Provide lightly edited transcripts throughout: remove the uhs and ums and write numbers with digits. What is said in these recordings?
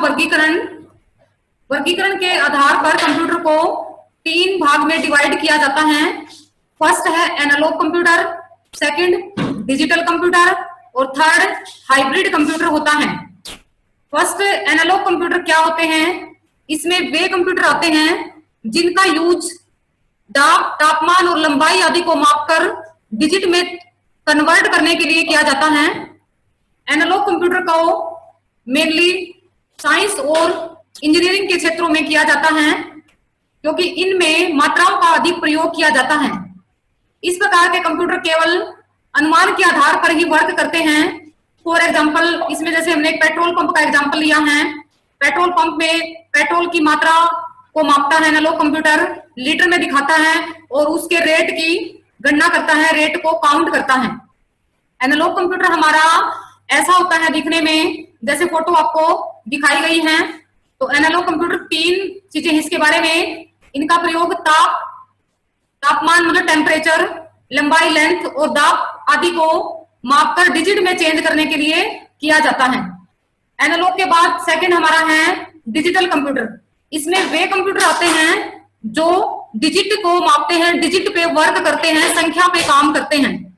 वर्गीकरण। वर्गीकरण के आधार पर कंप्यूटर को 3 भाग में डिवाइड किया जाता है। फर्स्ट है analogue computer, second digital computer और थर्ड हाइब्रिड कंप्यूटर होता है। फर्स्ट एनालॉग कंप्यूटर क्या होते हैं? इसमें वे कंप्यूटर आते हैं जिनका यूज दाब, तापमान और लंबाई आदि को मापकर डिजिट में कन्वर्ट करने के लिए किया जाता है। एनालॉग कंप्यूटर को मेनली साइंस और इंजीनियरिंग के क्षेत्रों में किया जाता है क्योंकि इनमें मात्राओं का अधिक प्रयोग किया जाता है। इस प्रकार के कंप्यूटर केवल अनुमान के आधार पर ही वर्क करते हैं। फॉर एग्जांपल, इसमें जैसे हमने एक पेट्रोल पंप का एग्जांपल लिया है। पेट्रोल पंप में पेट्रोल की मात्रा को मापता है एनालॉग कंप्यूटर, लीटर में दिखाता है और उसके रेट की गणना करता है, रेट को काउंट करता है। एनालॉग कंप्यूटर हमारा ऐसा होता है दिखने में, जैसे फोटो आपको दिखाई गई है। तो एनालॉग कंप्यूटर 3 चीजें इसके बारे में, इनका प्रयोग तापमान मतलब टेम्परेचर, लंबाई लेंथ और दाब आदि को मापकर डिजिट में चेंज करने के लिए किया जाता है। एनालॉग के बाद सेकंड हमारा है डिजिटल कंप्यूटर। इसमें वे कंप्यूटर आते हैं जो डिजिट को मापते हैं, डिजिट पे वर्क करते हैं, संख्या पे काम करते हैं।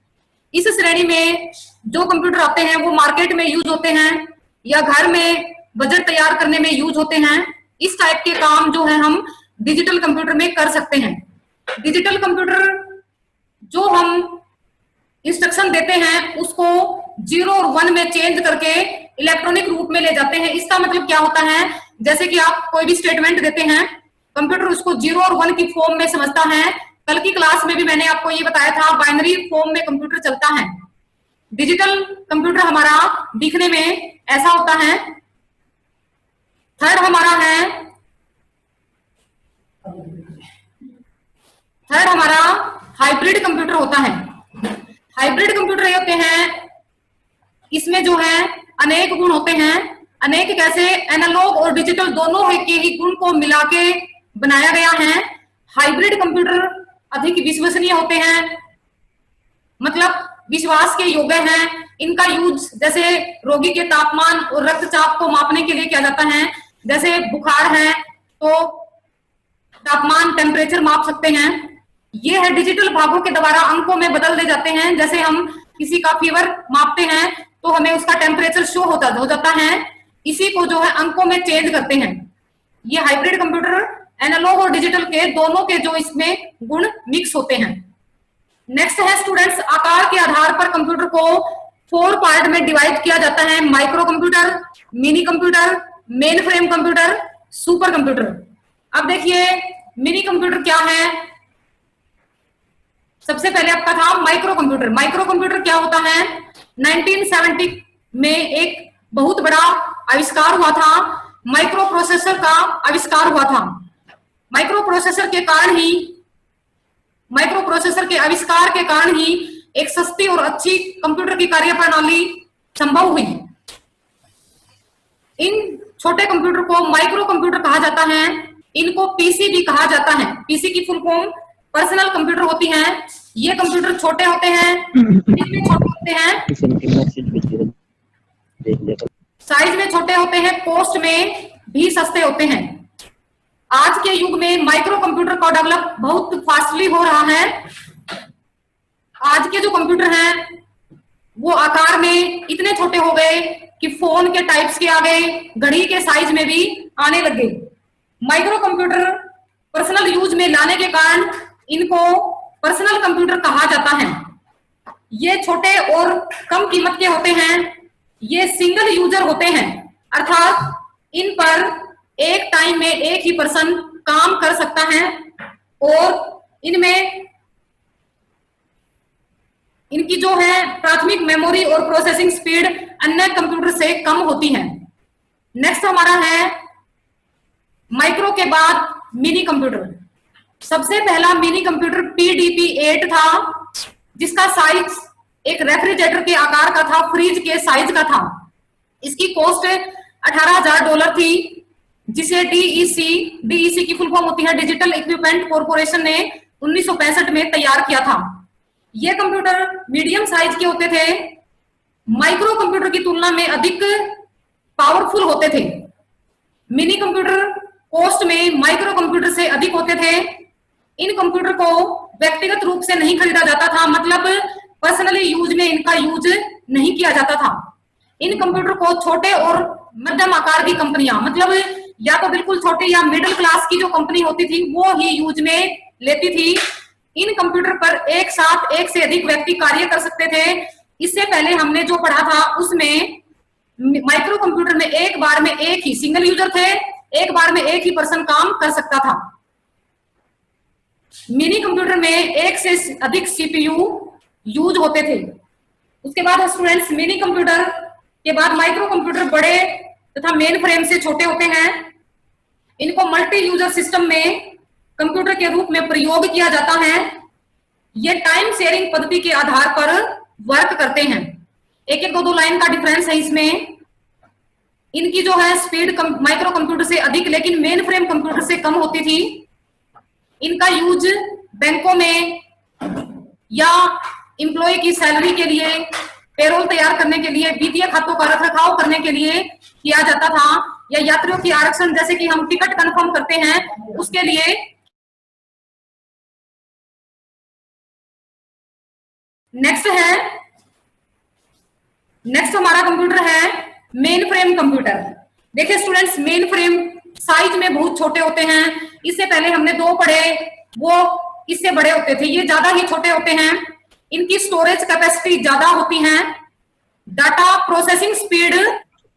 इस श्रेणी में जो कंप्यूटर आते हैं वो मार्केट में यूज होते हैं या घर में बजट तैयार करने में यूज होते हैं। इस टाइप के काम जो है हम डिजिटल कंप्यूटर में कर सकते हैं। डिजिटल कंप्यूटर जो हम इंस्ट्रक्शन देते हैं उसको 0 और 1 में चेंज करके इलेक्ट्रॉनिक रूप में ले जाते हैं। इसका मतलब क्या होता है? जैसे कि आप कोई भी स्टेटमेंट देते हैं, कंप्यूटर उसको 0 और 1 की फॉर्म में समझता है। कल की क्लास में भी मैंने आपको ये बताया था, बाइनरी फॉर्म में कंप्यूटर चलता है। डिजिटल कंप्यूटर हमारा दिखने में ऐसा होता है। थर्ड हमारा हाइब्रिड कंप्यूटर होता है। हाइब्रिड कंप्यूटर ये होते हैं, इसमें जो है अनेक गुण होते हैं। अनेक कैसे? एनालॉग और डिजिटल दोनों के ही गुण को मिला के बनाया गया है। हाइब्रिड कंप्यूटर अधिक विश्वसनीय होते हैं, मतलब विश्वास के योग्य हैं। इनका यूज जैसे रोगी के तापमान और रक्तचाप को मापने के लिए किया जाता है। जैसे बुखार है तो तापमान, टेम्परेचर माप सकते हैं। ये है डिजिटल भागों के द्वारा अंकों में बदल दे जाते हैं। जैसे हम किसी का फीवर मापते हैं तो हमें उसका टेम्परेचर शो हो जाता है, इसी को जो है अंकों में चेंज करते हैं। ये हाइब्रिड कंप्यूटर एनालॉग और डिजिटल के दोनों के जो इसमें गुण मिक्स होते हैं। नेक्स्ट है स्टूडेंट्स, आकार के आधार पर कंप्यूटर को 4 पार्ट में डिवाइड किया जाता है। Micro computer, mini computer, main frame computer, super computer. अब देखिए मिनी कंप्यूटर क्या है। सबसे पहले आपका था माइक्रो कंप्यूटर। माइक्रो कंप्यूटर क्या होता है? 1970 में एक बहुत बड़ा आविष्कार हुआ था, माइक्रो प्रोसेसर का आविष्कार हुआ था। माइक्रो प्रोसेसर के आविष्कार के कारण ही एक सस्ती और अच्छी कंप्यूटर की कार्यप्रणाली संभव हुई। इन छोटे कंप्यूटर को माइक्रो कंप्यूटर कहा जाता है। इनको पीसी भी कहा जाता है। पीसी की फुल फॉर्म पर्सनल कंप्यूटर होती है। ये कंप्यूटर छोटे होते हैं, साइज में छोटे होते हैं, कॉस्ट में भी सस्ते होते हैं। आज के युग में माइक्रो कंप्यूटर का डेवलप बहुत फास्टली हो रहा है। आज के जो कंप्यूटर हैं वो आकार में इतने छोटे हो गए कि फोन के टाइप्स के आ गए, घड़ी के साइज में भी आने लग गए। माइक्रो कंप्यूटर पर्सनल यूज में लाने के कारण इनको पर्सनल कंप्यूटर कहा जाता है। ये छोटे और कम कीमत के होते हैं। ये सिंगल यूजर होते हैं, अर्थात इन पर एक टाइम में एक ही पर्सन काम कर सकता है और इनमें इनकी जो है प्राथमिक मेमोरी और प्रोसेसिंग स्पीड अन्य कंप्यूटर से कम होती है। नेक्स्ट हमारा है माइक्रो के बाद मिनी कंप्यूटर। सबसे पहला मिनी कंप्यूटर PDP-8 था, जिसका साइज एक रेफ्रिजरेटर के आकार का था, फ्रिज के साइज का था। इसकी कॉस्ट $18,000 थी, जिसे DEC की फुल फॉर्म होती है डिजिटल इक्विपमेंट कॉर्पोरेशन ने 1965 में तैयार किया था। ये कंप्यूटर मीडियम साइज के होते थे, माइक्रो कंप्यूटर की तुलना में अधिक पावरफुल होते थे। मिनी कंप्यूटर कॉस्ट में माइक्रो कंप्यूटर से अधिक होते थे। इन कंप्यूटर को व्यक्तिगत रूप से नहीं खरीदा जाता था, मतलब पर्सनली यूज में इनका यूज नहीं किया जाता था। इन कंप्यूटर को छोटे और मध्यम आकार की कंपनियां, मतलब या तो बिल्कुल छोटी या मिडिल क्लास की जो कंपनी होती थी वो ही यूज में लेती थी। इन कंप्यूटर पर एक साथ एक से अधिक व्यक्ति कार्य कर सकते थे। इससे पहले हमने जो पढ़ा था उसमें माइक्रो कंप्यूटर में एक बार में एक ही सिंगल यूजर थे, एक बार में एक ही पर्सन काम कर सकता था। मिनी कंप्यूटर में एक से अधिक सीपीयू यूज होते थे। उसके बाद स्टूडेंट्स मिनी कंप्यूटर के बाद माइक्रो कंप्यूटर बड़े तथा मेन फ्रेम से छोटे होते हैं। इनको मल्टी यूजर सिस्टम में कंप्यूटर के रूप में प्रयोग किया जाता है। ये टाइम शेयरिंग पद्धति के आधार पर वर्क करते हैं। एक एक दो लाइन का डिफरेंस है इसमें। इनकी जो है स्पीड माइक्रो कंप्यूटर से अधिक लेकिन मेन फ्रेम कंप्यूटर से कम होती थी। इनका यूज बैंकों में या एम्प्लॉय की सैलरी के लिए, पेरोल तैयार करने के लिए, वित्तीय खातों का रखरखाव करने के लिए किया जाता था, या यात्रियों की आरक्षण जैसे कि हम टिकट कंफर्म करते हैं उसके लिए। नेक्स्ट हमारा कंप्यूटर है मेन फ्रेम कंप्यूटर। देखिए स्टूडेंट्स, मेन फ्रेम साइज में बहुत छोटे होते हैं। इससे पहले हमने दो पढ़े, वो इससे बड़े होते थे, ये ज्यादा ही छोटे होते हैं। इनकी स्टोरेज कैपेसिटी ज्यादा होती है, डाटा प्रोसेसिंग स्पीड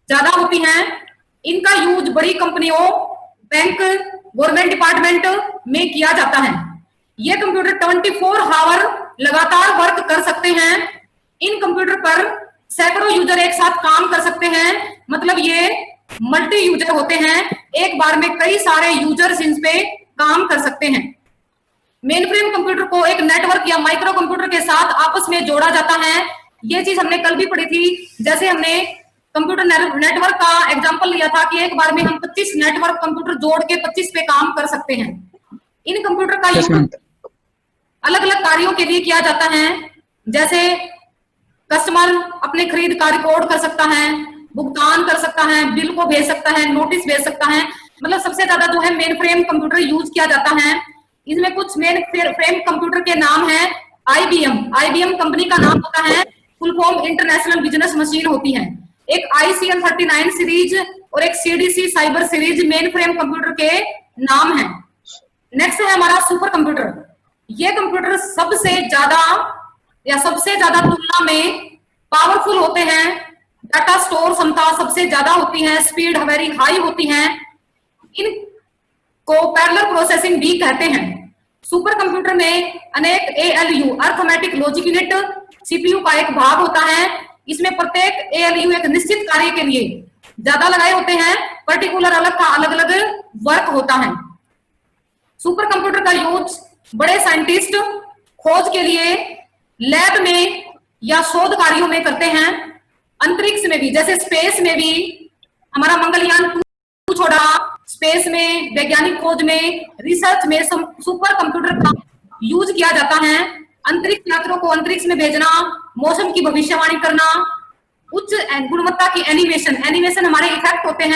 ज्यादा होती है। इनका यूज बड़ी कंपनियों, बैंक, गवर्नमेंट डिपार्टमेंट में किया जाता है। ये कंप्यूटर 24 आवर लगातार वर्क कर सकते हैं। इन कंप्यूटर पर सैकड़ों यूजर एक साथ काम कर सकते हैं, मतलब ये मल्टी यूजर होते हैं, एक बार में कई सारे यूजर्स इन पे काम कर सकते हैं। मेन फ्रेम कंप्यूटर को एक नेटवर्क या माइक्रो कंप्यूटर के साथ आपस में जोड़ा जाता है। ये चीज हमने कल भी पढ़ी थी, जैसे हमने कंप्यूटर नेटवर्क का एग्जांपल लिया था कि एक बार में हम 25 नेटवर्क कंप्यूटर जोड़ के 25 पे काम कर सकते हैं। इन कंप्यूटर का यूज अलग अलग कार्यों के लिए किया जाता है, जैसे कस्टमर अपने खरीद का रिकॉर्ड कर सकता है, भुगतान कर सकता है, बिल को भेज सकता है, नोटिस भेज सकता है। मतलब सबसे ज्यादा जो है मेन फ्रेम कंप्यूटर यूज किया जाता है। इसमें कुछ मेन फ्रेम कंप्यूटर के नाम है आईबीएम कंपनी का नाम होता है, full form international business machine होती है। एक ICL 39 सीरीज और एक CDC cyber series main frame computer के नाम है। नेक्स्ट है हमारा सुपर कंप्यूटर। ये कंप्यूटर सबसे ज्यादा तुलना में पावरफुल होते हैं, डाटा स्टोर क्षमता सबसे ज्यादा होती है, स्पीड वेरी हाई होती है। इनको पैरेलल प्रोसेसिंग भी कहते हैं। सुपर कंप्यूटर में अनेक ALU arithmetic logic unit CPU का एक भाग होता है। इसमें प्रत्येक ALU एक निश्चित कार्य के लिए ज्यादा लगाए होते हैं, पर्टिकुलर अलग का अलग अलग वर्क होता है। सुपर कंप्यूटर का यूज बड़े साइंटिस्ट खोज के लिए लैब में या शोध कार्यों में करते हैं। अंतरिक्ष में भी, जैसे स्पेस में भी हमारा मंगलयान 2 छोड़ा, स्पेस में वैज्ञानिक खोज में, रिसर्च में सुपर कंप्यूटर का यूज किया जाता है। अंतरिक्ष यात्रियों को अंतरिक्ष में भेजना, मौसम की भविष्यवाणी करना, उच्च गुणवत्ता की एनिमेशन हमारे इफेक्ट होते हैं